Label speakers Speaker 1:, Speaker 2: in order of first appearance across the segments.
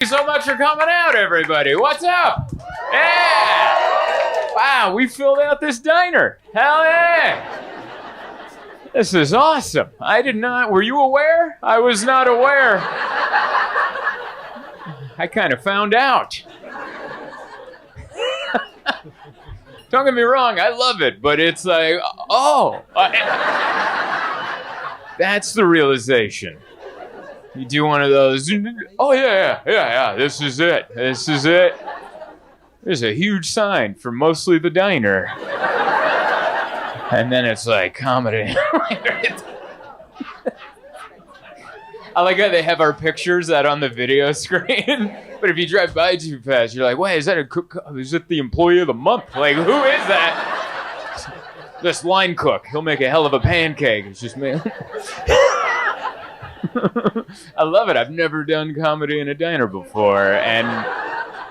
Speaker 1: Thank you so much for coming out, everybody. What's up? Yeah! Wow, we filled out this diner. Hell yeah! This is awesome. I did not... Were you aware? I was not aware. I kind of found out. Don't get me wrong, I love it, but it's like, that's the realization. You do one of those, oh yeah, this is it. There's a huge sign for mostly the diner. And then it's like comedy. I like how they have our pictures out on the video screen, but if you drive by too fast, you're like, wait, is it the employee of the month? Like, who is that? This line cook. He'll make a hell of a pancake. It's just me. I love it. I've never done comedy in a diner before, and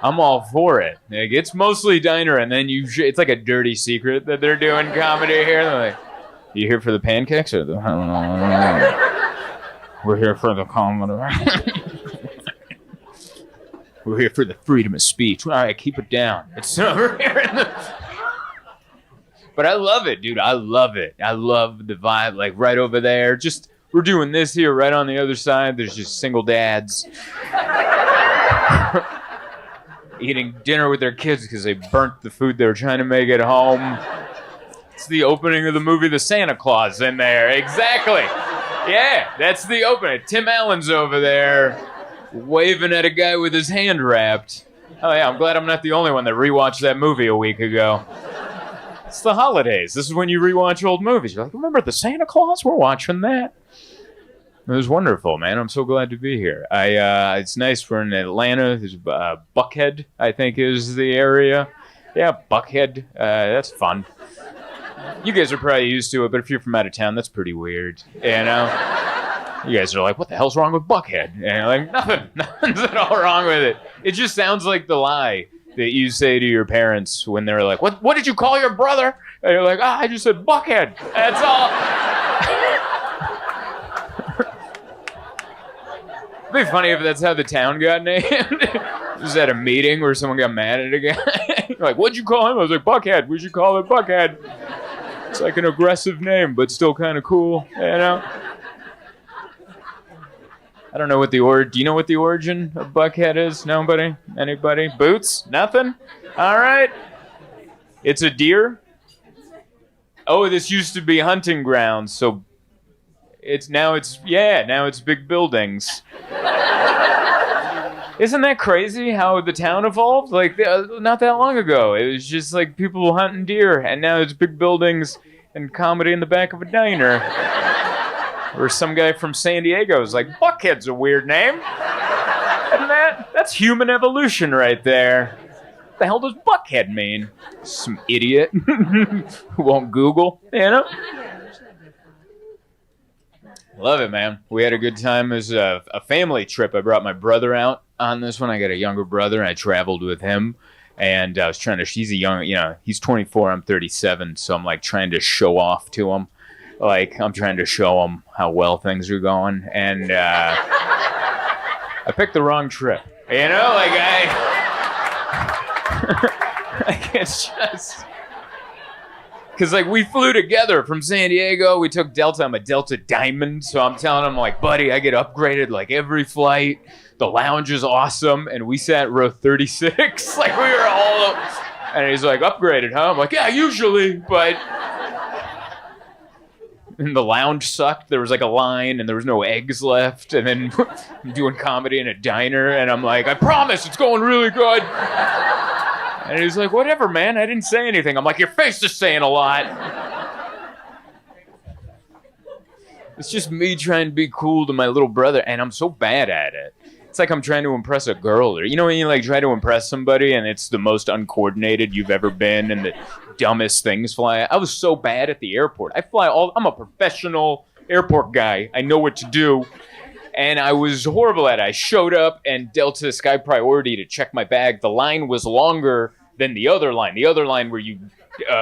Speaker 1: I'm all for it. Like, it's mostly diner, and then it's like a dirty secret that they're doing comedy here. They're like, you here for the pancakes or the... We're here for the comedy. We're here for the freedom of speech. All right, keep it down. It's over here. But I love it, dude. I love it. I love the vibe. Like right over there. Just we're doing this here. Right on the other side, there's just single dads eating dinner with their kids because they burnt the food they were trying to make at home. It's the opening of the movie The Santa Claus in there. Exactly. Yeah, that's the opening. Tim Allen's over there waving at a guy with his hand wrapped. Oh yeah, I'm glad I'm not the only one that rewatched that movie a week ago. It's the holidays. This is when you rewatch old movies. You're like, remember the Santa Claus? We're watching that. It was wonderful, man. I'm so glad to be here. It's nice. We're in Atlanta. There's Buckhead, I think, is the area. Yeah, Buckhead. That's fun. You guys are probably used to it, but if you're from out of town, that's pretty weird. You know? You guys are like, what the hell's wrong with Buckhead? And you're like, nothing's at all wrong with it. It just sounds like the lie that you say to your parents when they're like, what did you call your brother? And you're like, I just said Buckhead. That's all. It'd be funny if that's how the town got named. Just at a meeting where someone got mad at a guy. Like, what'd you call him? I was like, Buckhead. We should call it Buckhead. It's like an aggressive name, but still kind of cool, you know? I don't know what do you know what the origin of Buckhead is? Nobody? Anybody? Boots? Nothing? All right. It's a deer? Oh, this used to be hunting grounds, so now it's big buildings. Isn't that crazy how the town evolved? Like, not that long ago, it was just like people hunting deer, and now it's big buildings and comedy in the back of a diner. Or some guy from San Diego is like, Buckhead's a weird name. And that's human evolution right there. What the hell does Buckhead mean? Some idiot who won't Google, you know? Love it, man. We had a good time. It was a family trip. I brought my brother out on this one. I got a younger brother, and I traveled with him. And I was he's 24, I'm 37, so I'm like trying to show off to him. Like, I'm trying to show him how well things are going. And I picked the wrong trip. You know, like like it's just... Because, like, we flew together from San Diego. We took Delta. I'm a Delta Diamond. So I'm telling him, like, buddy, I get upgraded, like, every flight. The lounge is awesome. And we sat row 36. Like, we were all... And he's like, upgraded, huh? I'm like, yeah, usually. But... And the lounge sucked. There was, like, a line, and there was no eggs left. And then I'm doing comedy in a diner. And I'm like, I promise, it's going really good. And he's like, whatever, man. I didn't say anything. I'm like, your face is saying a lot. It's just me trying to be cool to my little brother, and I'm so bad at it. It's like I'm trying to impress a girl. Or, you know when you like try to impress somebody, and it's the most uncoordinated you've ever been, and the dumbest things fly. I was so bad at the airport. I'm a professional airport guy. I know what to do. And I was horrible at it. I showed up and Delta Sky Priority to check my bag. The line was longer than the other line. The other line where you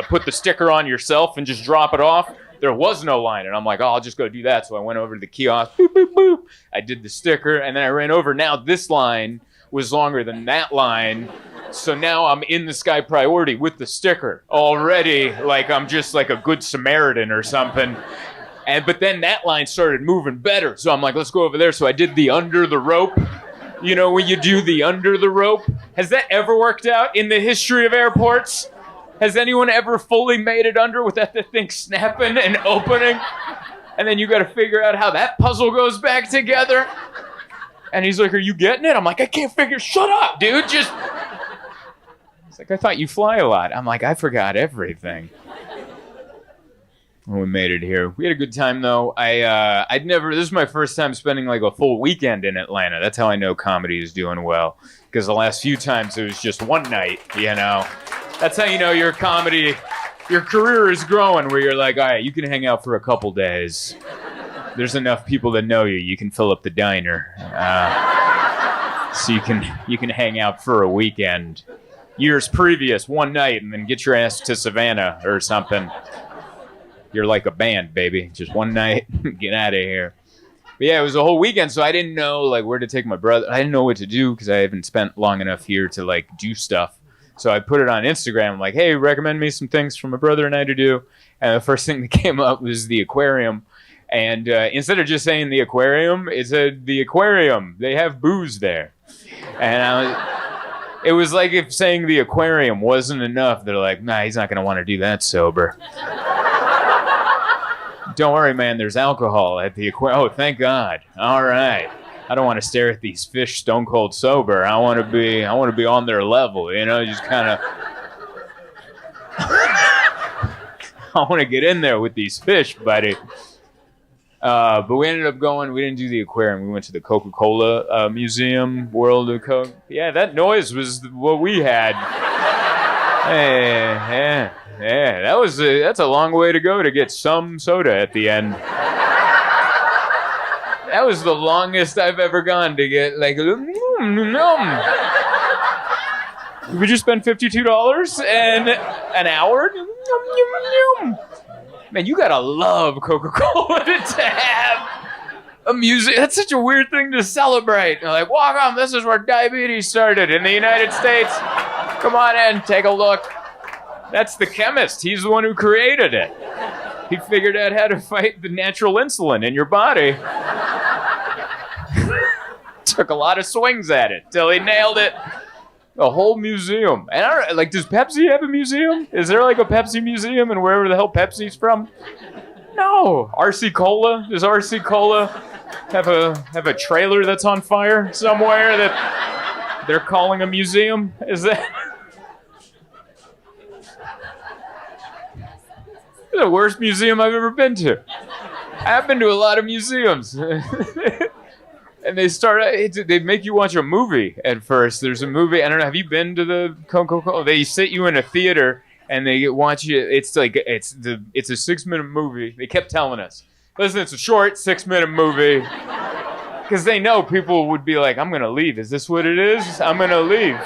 Speaker 1: put the sticker on yourself and just drop it off. There was no line. And I'm like, oh, I'll just go do that. So I went over to the kiosk. Boop, boop, boop. I did the sticker. And then I ran over. Now this line was longer than that line. So now I'm in the sky priority with the sticker already, like I'm just like a good Samaritan or something. But then that line started moving better. So I'm like, let's go over there. So I did the under the rope. You know, when you do the under the rope, has that ever worked out in the history of airports? Has anyone ever fully made it under without the thing snapping and opening? And then you got to figure out how that puzzle goes back together. And he's like, are you getting it? I'm like, I can't figure, shut up, dude. Just, it's like, I thought you fly a lot. I'm like, I forgot everything. When we made it here. We had a good time, though. This is my first time spending like a full weekend in Atlanta. That's how I know comedy is doing well. Because the last few times it was just one night, you know. That's how you know your career is growing, where you're like, all right, you can hang out for a couple days. There's enough people that know you. You can fill up the diner. So you can hang out for a weekend. Years previous, one night, and then get your ass to Savannah or something. You're like a band, baby. Just one night, get out of here. But yeah, it was a whole weekend, so I didn't know like where to take my brother. I didn't know what to do because I haven't spent long enough here to like do stuff. So I put it on Instagram. I'm like, hey, recommend me some things for my brother and I to do. And the first thing that came up was the aquarium. And instead of just saying the aquarium, it said the aquarium. They have booze there. And it was like if saying the aquarium wasn't enough. They're like, nah, he's not going to want to do that sober. Don't worry, man, there's alcohol at the aquarium. Oh, thank God. All right. I don't want to stare at these fish stone cold sober. I want to be on their level, you know, just kind of I want to get in there with these fish, buddy. But we ended up we didn't do the aquarium. We went to the Coca-Cola Museum, World of Coke. Yeah, that noise was what we had. Yeah, that's a long way to go to get some soda at the end. That was the longest I've ever gone to get like we just spent $52 and an hour. Man, you gotta love Coca-Cola to have a museum. That's such a weird thing to celebrate. You're like, welcome, this is where diabetes started in the United States. Come on in, take a look. That's the chemist. He's the one who created it. He figured out how to fight the natural insulin in your body. Took a lot of swings at it till he nailed it. A whole museum. And I don't, like, does Pepsi have a museum? Is there like a Pepsi museum and wherever the hell Pepsi's from? No. RC Cola? Does RC Cola have a trailer that's on fire somewhere that they're calling a museum? Is that the worst museum I've ever been to? I've been to a lot of museums. And they make you watch a movie at first. There's a movie, I don't know, have you been to the Coca-Cola? They sit you in a theater and they watch you. It's a 6-minute movie. They kept telling us, listen, it's a short 6-minute movie. Because they know people would be like, I'm going to leave. Is this what it is? I'm going to leave.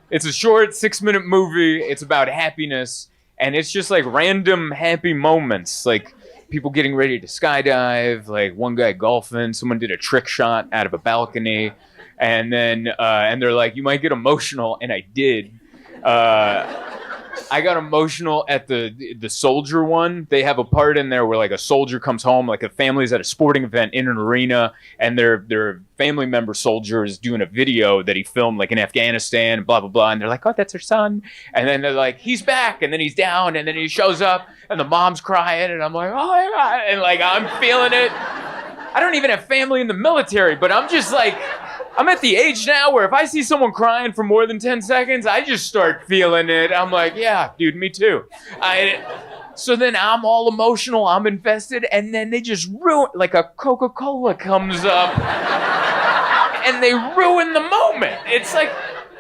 Speaker 1: It's a short 6-minute movie. It's about happiness. And it's just like random happy moments. Like people getting ready to skydive, like one guy golfing, someone did a trick shot out of a balcony, and then and they're like, you might get emotional, and I did. I got emotional at the soldier one. They have a part in there where like a soldier comes home, like a family's at a sporting event in an arena, and their family member soldier is doing a video that he filmed like in Afghanistan, blah blah blah, and they're like, oh, that's her son, and then they're like, he's back, and then he's down, and then he shows up, and the mom's crying, and I'm like, oh my God, and like I'm feeling it. I don't even have family in the military, but I'm just like, I'm at the age now where if I see someone crying for more than 10 seconds, I just start feeling it. I'm like, yeah, dude, me too. So then I'm all emotional, I'm invested, and then they just ruin, like a Coca-Cola comes up, and they ruin the moment. It's like,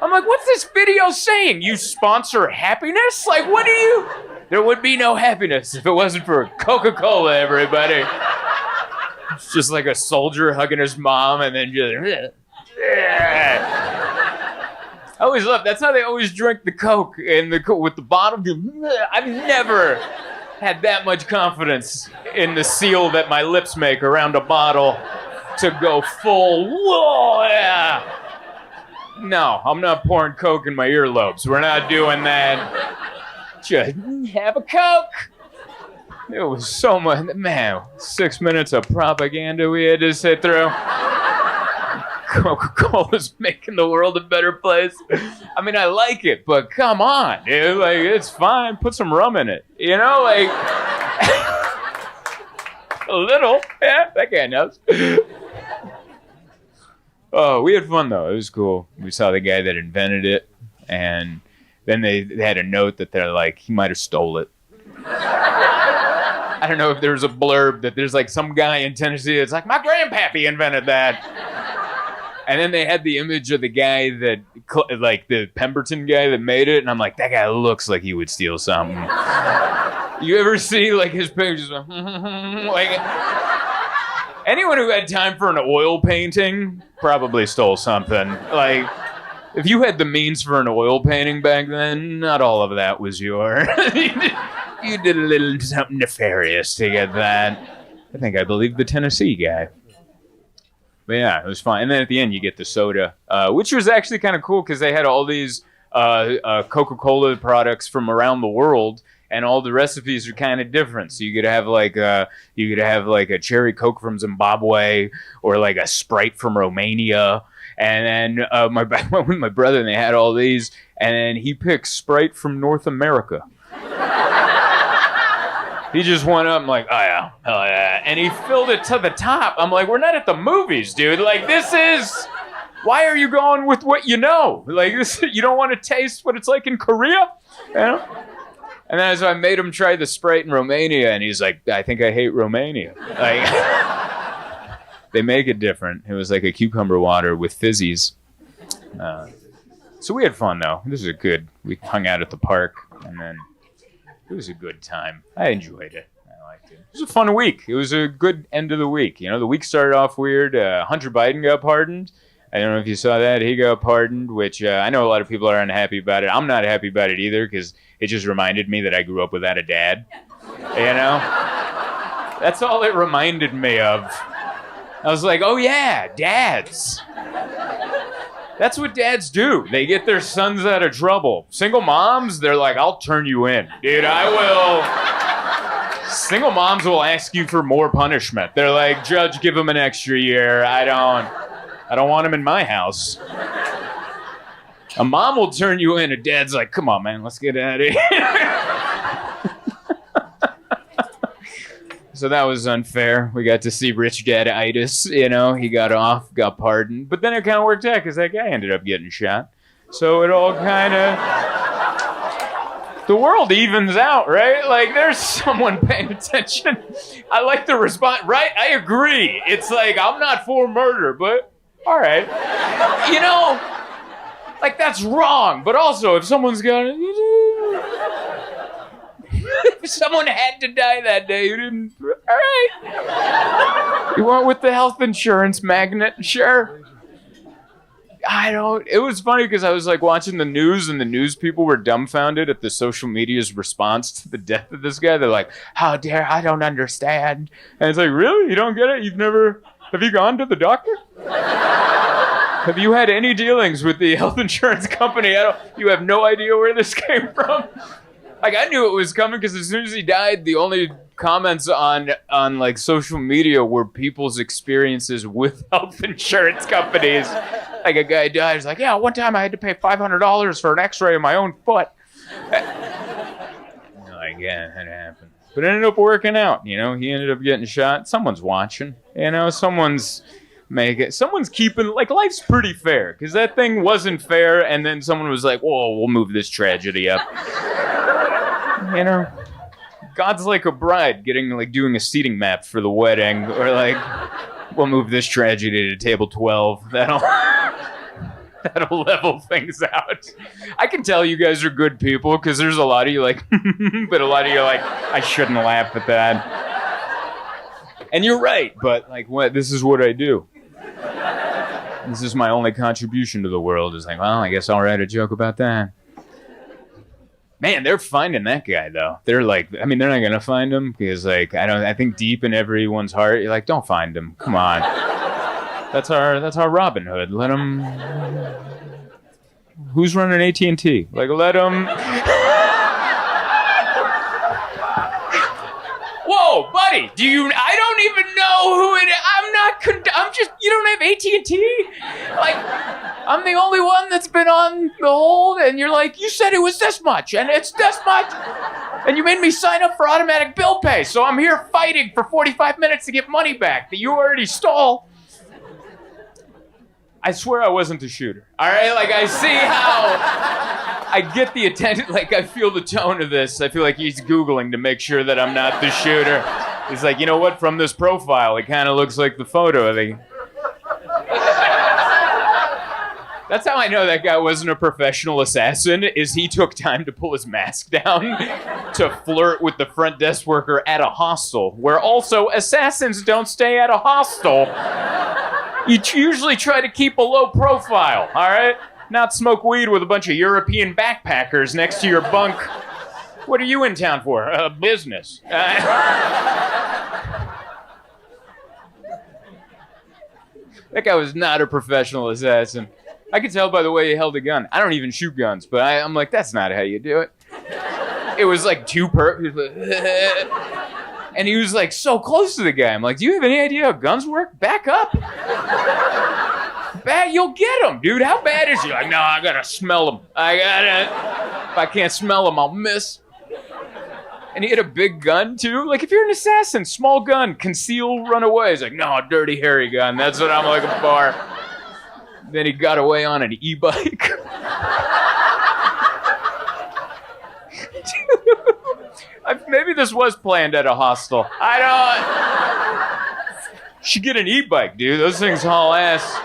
Speaker 1: I'm like, what's this video saying? You sponsor happiness? Like, what do you... There would be no happiness if it wasn't for Coca-Cola, everybody. It's just like a soldier hugging his mom, and then just... I always love, that's how they always drink the Coke with the bottom. I've never had that much confidence in the seal that my lips make around a bottle to go full. Whoa, yeah. No, I'm not pouring Coke in my earlobes. We're not doing that. Just have a Coke. It was so much, man, 6 minutes of propaganda we had to sit through. Coca-Cola's making the world a better place. I mean, I like it, but come on, dude. Like, it's fine. Put some rum in it. You know, like, a little. Yeah, that guy knows. Oh, we had fun, though. It was cool. We saw the guy that invented it, and then they had a note that they're like, he might have stole it. I don't know if there's a blurb that there's like some guy in Tennessee that's like, my grandpappy invented that. And then they had the image of the guy that, like the Pemberton guy that made it, and I'm like, that guy looks like he would steal something. You ever see like his pictures? Like, anyone who had time for an oil painting probably stole something. Like, if you had the means for an oil painting back then, not all of that was yours. You did a little something nefarious to get that. I believe the Tennessee guy. But yeah, it was fun. And then at the end, you get the soda, which was actually kind of cool because they had all these Coca-Cola products from around the world, and all the recipes are kind of different. So you could have like a cherry Coke from Zimbabwe, or like a Sprite from Romania. And then I went with my brother, and they had all these, and then he picked Sprite from North America. He just went up and like, oh yeah, hell yeah. And he filled it to the top. I'm like, we're not at the movies, dude. Like, why are you going with what you know? Like, you don't want to taste what it's like in Korea? You know? And then so I made him try the Sprite in Romania, and he's like, I think I hate Romania. Like, they make it different. It was like a cucumber water with fizzies. So we had fun, though. We hung out at the park, and then it was a good time. I enjoyed it. I liked it. It was a fun week. It was a good end of the week. You know, the week started off weird. Hunter Biden got pardoned. I don't know if you saw that. He got pardoned, which I know a lot of people are unhappy about it. I'm not happy about it either because it just reminded me that I grew up without a dad. You know? That's all it reminded me of. I was like, oh yeah, dads. That's what dads do. They get their sons out of trouble. Single moms, they're like, I'll turn you in. Dude, I will. Single moms will ask you for more punishment. They're like, Judge, give him an extra year. I don't want him in my house. A mom will turn you in. A dad's like, come on, man, let's get out of here. So that was unfair. We got to see Rich Dad-itis, you know. He got off, got pardoned. But then it kind of worked out because that guy ended up getting shot. So it all kind of... The world evens out, right? Like, there's someone paying attention. I like the response. Right? I agree. It's like, I'm not for murder, but all right. You know, like, that's wrong. But also, if someone's got it... If someone had to die that day, you didn't... All right. You went with the health insurance magnet? Sure. It was funny because I was like watching the news, and the news people were dumbfounded at the social media's response to the death of this guy. They're like, how dare, I don't understand. And it's like, really? You don't get it? Have you gone to the doctor? Have you had any dealings with the health insurance company? You have no idea where this came from? Like, I knew it was coming because as soon as he died, the only comments on like social media were people's experiences with health insurance companies. Like, a guy died, he's like, yeah, one time I had to pay $500 for an x-ray of my own foot. Like, yeah, that happened. But it ended up working out, you know. He ended up getting shot. Someone's watching, you know. Someone's keeping, like, life's pretty fair. Because that thing wasn't fair, and then someone was like, whoa, we'll move this tragedy up. You know, God's like a bride doing a seating map for the wedding, or like, we'll move this tragedy to table 12. That'll level things out. I can tell you guys are good people because there's a lot of you like, but a lot of you are like, I shouldn't laugh at that. And you're right, but like, this is what I do. This is my only contribution to the world. Is like, well, I guess I'll write a joke about that. Man, they're finding that guy, though. They're like, I mean, they're not going to find him because, like, I think deep in everyone's heart, you're like, don't find him. Come on. That's our Robin Hood. Let him Who's running AT&T? Like, let them... Whoa, buddy, I don't even know who it is. I'm just, you don't have AT&T? Like, I'm the only one that's been on the hold, and you're like, you said it was this much, and it's this much, and you made me sign up for automatic bill pay, so I'm here fighting for 45 minutes to get money back that you already stole. I swear I wasn't the shooter, all right? Like, I see how I get the attention, like, I feel the tone of this. I feel like he's Googling to make sure that I'm not the shooter. He's like, you know what, from this profile, it kind of looks like the photo of the... That's how I know that guy wasn't a professional assassin, is he took time to pull his mask down to flirt with the front desk worker at a hostel, where also assassins don't stay at a hostel. You usually try to keep a low profile, all right? Not smoke weed with a bunch of European backpackers next to your bunk. What are you in town for? Business. That guy was not a professional assassin. I could tell by the way he held a gun. I don't even shoot guns, but I'm like, that's not how you do it. It was like and he was like so close to the guy. I'm like, do you have any idea how guns work? Back up. You'll get him, dude. How bad is he? Like, no, I gotta smell him. If I can't smell him, I'll miss. And he had a big gun, too. Like, if you're an assassin, small gun, conceal, run away. He's like, no, dirty, hairy gun. That's what I'm looking for. Then he got away on an e-bike. Maybe this was planned at a hostel. I don't... Should get an e-bike, dude. Those things haul ass.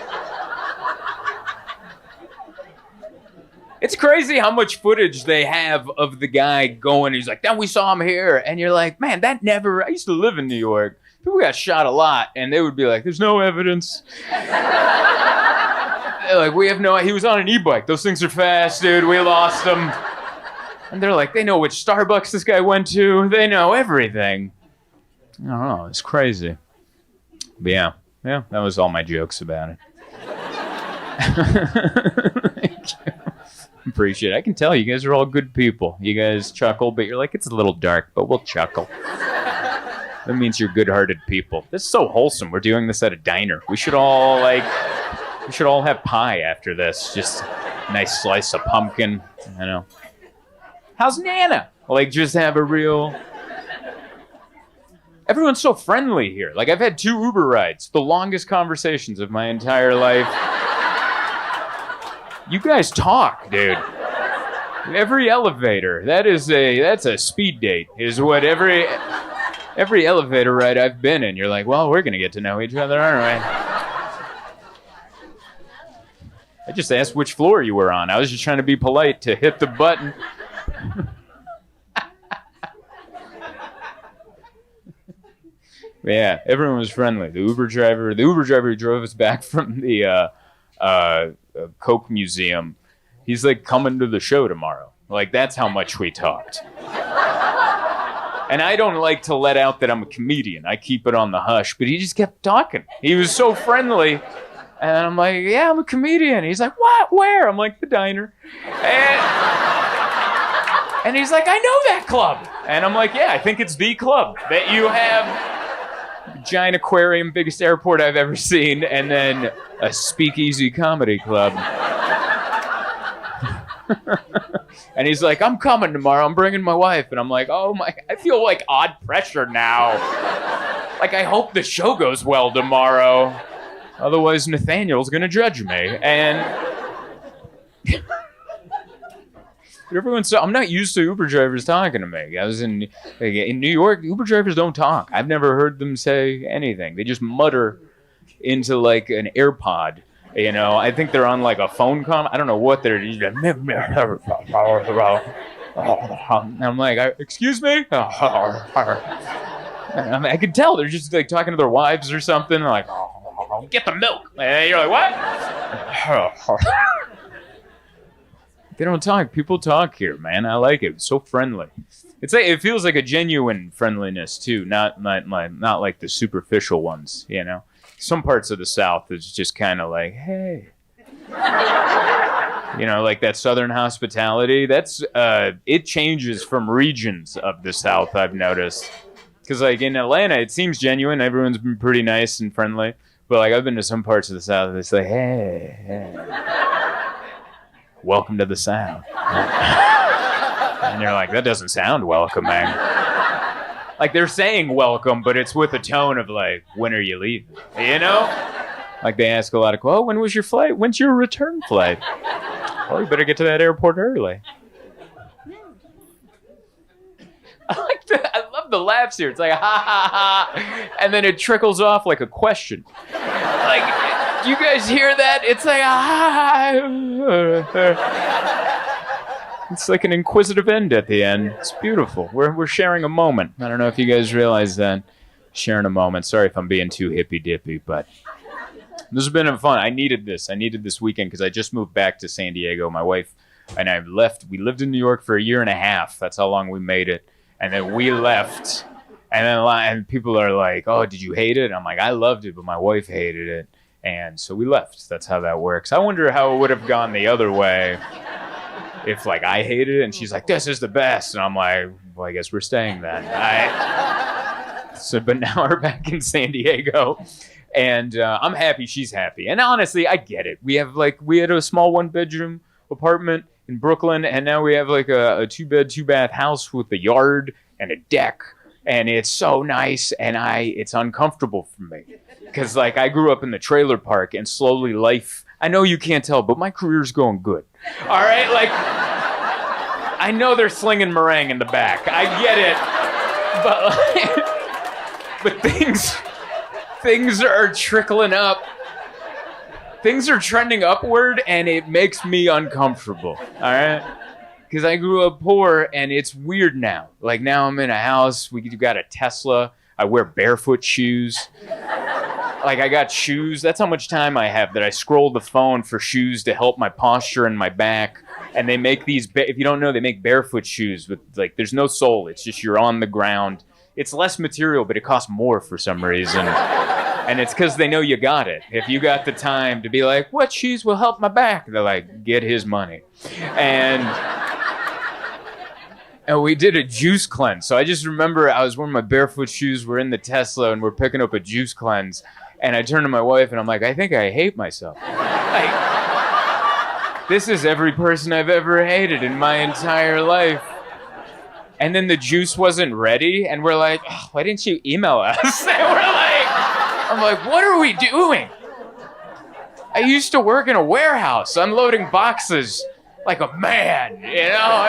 Speaker 1: It's crazy how much footage they have of the guy going. He's like, then we saw him here. And you're like, man, that never... I used to live in New York. People got shot a lot. And they would be like, there's no evidence. Like, we have no... He was on an e-bike. Those things are fast, dude. We lost him. And they're like, they know which Starbucks this guy went to. They know everything. I don't know. It's crazy. But yeah, that was all my jokes about it. Thank you. Appreciate it. I can tell you guys are all good people. You guys chuckle, but you're like, it's a little dark, but we'll chuckle. That means you're good-hearted people. This is so wholesome. We're doing this at a diner. We should all have pie after this. Just a nice slice of pumpkin. I know. How's Nana? Like, just have a real... Everyone's so friendly here. Like, I've had 2 Uber rides. The longest conversations of my entire life. You guys talk, dude. Every elevator. That's a speed date, is what every elevator ride I've been in. You're like, well, we're going to get to know each other, aren't we? I just asked which floor you were on. I was just trying to be polite to hit the button. Yeah, everyone was friendly. The Uber driver who drove us back from the Coke Museum, he's like coming to the show tomorrow. Like, that's how much we talked. And I don't like to let out that I'm a comedian. I keep it on the hush, but he just kept talking. He was so friendly. And I'm like, yeah, I'm a comedian. He's like, what? Where? I'm like, the diner. And he's like, I know that club. And I'm like, yeah, I think it's the club that you have. Giant aquarium, biggest airport I've ever seen, and then a speakeasy comedy club. And he's like, I'm coming tomorrow. I'm bringing my wife. And I'm like, oh my, I feel like odd pressure now. Like, I hope the show goes well tomorrow. Otherwise, Nathaniel's going to judge me. And I'm not used to Uber drivers talking to me. I was in New York. Uber drivers don't talk. I've never heard them say anything. They just mutter into like an AirPod. You know, I think they're on like a phone I don't know what they're. I'm like, excuse me. I could tell they're just like talking to their wives or something. Like, get the milk. And you're like, what? They don't talk. People talk here, man. I like it. It's so friendly. It feels like a genuine friendliness too, not like the superficial ones. You know, some parts of the South is just kind of like, hey, You know, like that Southern hospitality. That's it changes from regions of the South, I've noticed. Because like in Atlanta, it seems genuine. Everyone's been pretty nice and friendly. But like I've been to some parts of the South, it's like, hey, welcome to the South. And you're like, that doesn't sound welcoming. Like they're saying welcome, but it's with a tone of like, when are you leaving? You know? Like they ask a lot of, oh, when was your flight? When's your return flight? Well, you better get to that airport early. I love the laughs here. It's like, ha, ha, ha. And then it trickles off like a question. Like, do you guys hear that? It's like, ha, ha. It's like an inquisitive end at the end. It's beautiful. We're sharing a moment. I don't know if you guys realize that. Sharing a moment. Sorry if I'm being too hippy-dippy, but this has been fun. I needed this. I needed this weekend because I just moved back to San Diego. My wife and I left. We lived in New York for a year and a half. That's how long we made it. And then we left. And people are like, oh, did you hate it? I'm like, I loved it, but my wife hated it. And so we left. That's how that works. I wonder how it would have gone the other way if, like, I hated it and she's like, this is the best. And I'm like, well, I guess we're staying then. But now we're back in San Diego. And I'm happy she's happy. And honestly, I get it. We had a small one-bedroom apartment in Brooklyn, and now we have like a 2-bed, 2-bath house with a yard and a deck. And it's so nice, and it's uncomfortable for me. Because, like, I grew up in the trailer park, and slowly life, I know you can't tell, but my career's going good. All right? Like, I know they're slinging meringue in the back. I get it. But things are trickling up. Things are trending upward, and it makes me uncomfortable, all right? Because I grew up poor, and it's weird now. Like, now I'm in a house. We got a Tesla. I wear barefoot shoes. Like, I got shoes. That's how much time I have that I scroll the phone for shoes to help my posture and my back. And they make these, if you don't know, they make barefoot shoes with, like, there's no sole. It's just you're on the ground. It's less material, but it costs more for some reason. And it's because they know you got it. If you got the time to be like, what shoes will help my back? They're like, get his money. And we did a juice cleanse. So I just remember I was wearing my barefoot shoes. We're in the Tesla, and we're picking up a juice cleanse. And I turned to my wife, and I'm like, I think I hate myself. Like, this is every person I've ever hated in my entire life. And then the juice wasn't ready, and we're like, oh, why didn't you email us? And I'm like, what are we doing? I used to work in a warehouse unloading boxes like a man, you know?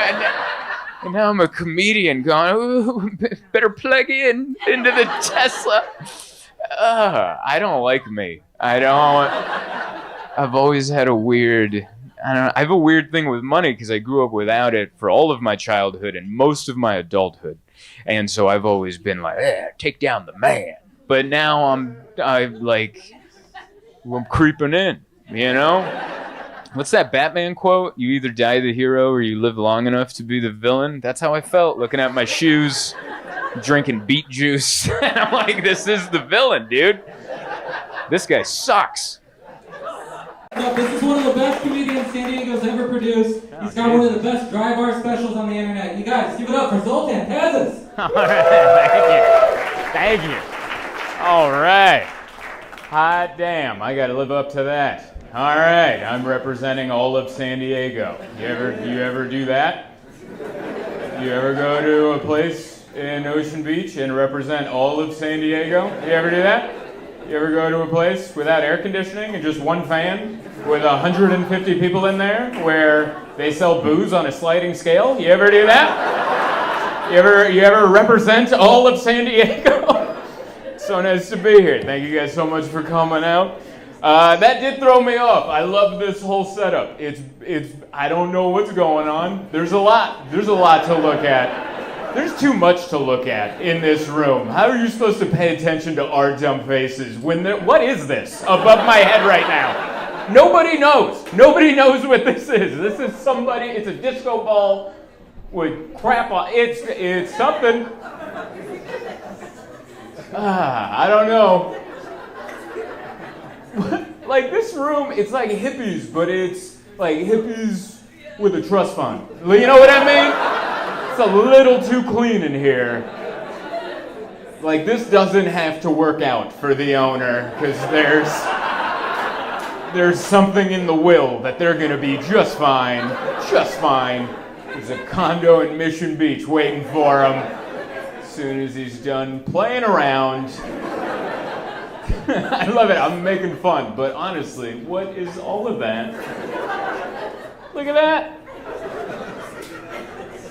Speaker 1: And now I'm a comedian going, ooh, better plug into the Tesla. I don't like me. I've always had I have a weird thing with money because I grew up without it for all of my childhood and most of my adulthood. And so I've always been like, take down the man. But now I'm creeping in, you know? What's that Batman quote? You either die the hero or you live long enough to be the villain. That's how I felt looking at my shoes, drinking beet juice. And I'm like, this is the villain, dude. This guy sucks.
Speaker 2: This is one of the best comedians San Diego's ever produced. He's got one of the best dry bar specials on the internet. You guys, give it up for Zoltan, Kaszas.
Speaker 1: All right, thank you. All right. Hot damn, I gotta live up to that. All right, I'm representing all of San Diego. You ever do that? You ever go to a place in Ocean Beach and represent all of San Diego? You ever do that? You ever go to a place without air conditioning and just one fan with 150 people in there where they sell booze on a sliding scale? You ever do that? You ever represent all of San Diego? So nice to be here. Thank you guys so much for coming out. That did throw me off. I love this whole setup. It's I don't know what's going on. There's a lot to look at. There's too much to look at in this room. How are you supposed to pay attention to our dumb faces when what is this above my head right now? Nobody knows. Nobody knows what this is. This is it's a disco ball with crap on. It's something. I don't know. Like this room, it's like hippies, but it's like hippies with a trust fund. You know what I mean? It's a little too clean in here. Like, this doesn't have to work out for the owner, because there's something in the will that they're gonna be just fine. There's a condo in Mission Beach waiting for him as soon as he's done playing around. I love it, I'm making fun, but honestly, what is all of that? Look at that.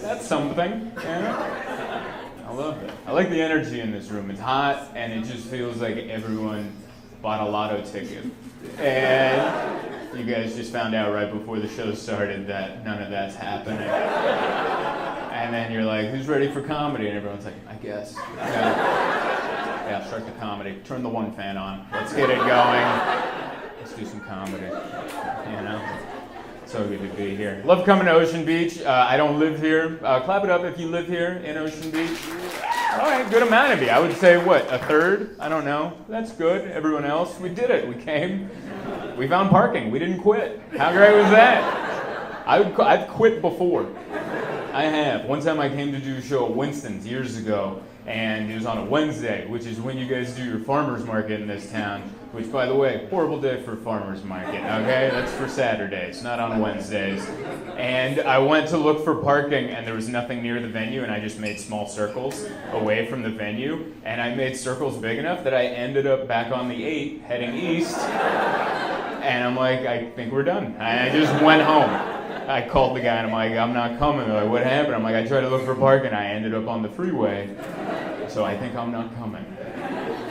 Speaker 1: That's something, yeah. I love it. I like the energy in this room. It's hot, and it just feels like everyone bought a lotto ticket. And you guys just found out right before the show started that none of that's happening. And then you're like, who's ready for comedy? And everyone's like, I guess. Yeah, start the comedy. Turn the one fan on. Let's get it going. Let's do some comedy. You know? So good to be here. Love coming to Ocean Beach. I don't live here. Clap it up if you live here in Ocean Beach. All right, good amount of you. I would say, what, a third? I don't know. That's good. Everyone else, we did it. We came. We found parking. We didn't quit. How great was that? I've quit before. I have. One time I came to do a show at Winston's years ago, and it was on a Wednesday, which is when you guys do your farmer's market in this town, which, by the way, horrible day for farmer's market, okay? That's for Saturdays, not on Wednesdays. And I went to look for parking, and there was nothing near the venue, and I just made small circles away from the venue, and I made circles big enough that I ended up back on the 8, heading east, and I'm like, I think we're done. I just went home. I called the guy, and I'm like, I'm not coming. They're like, what happened? I'm like, I tried to look for parking, I ended up on the freeway, so I think I'm not coming.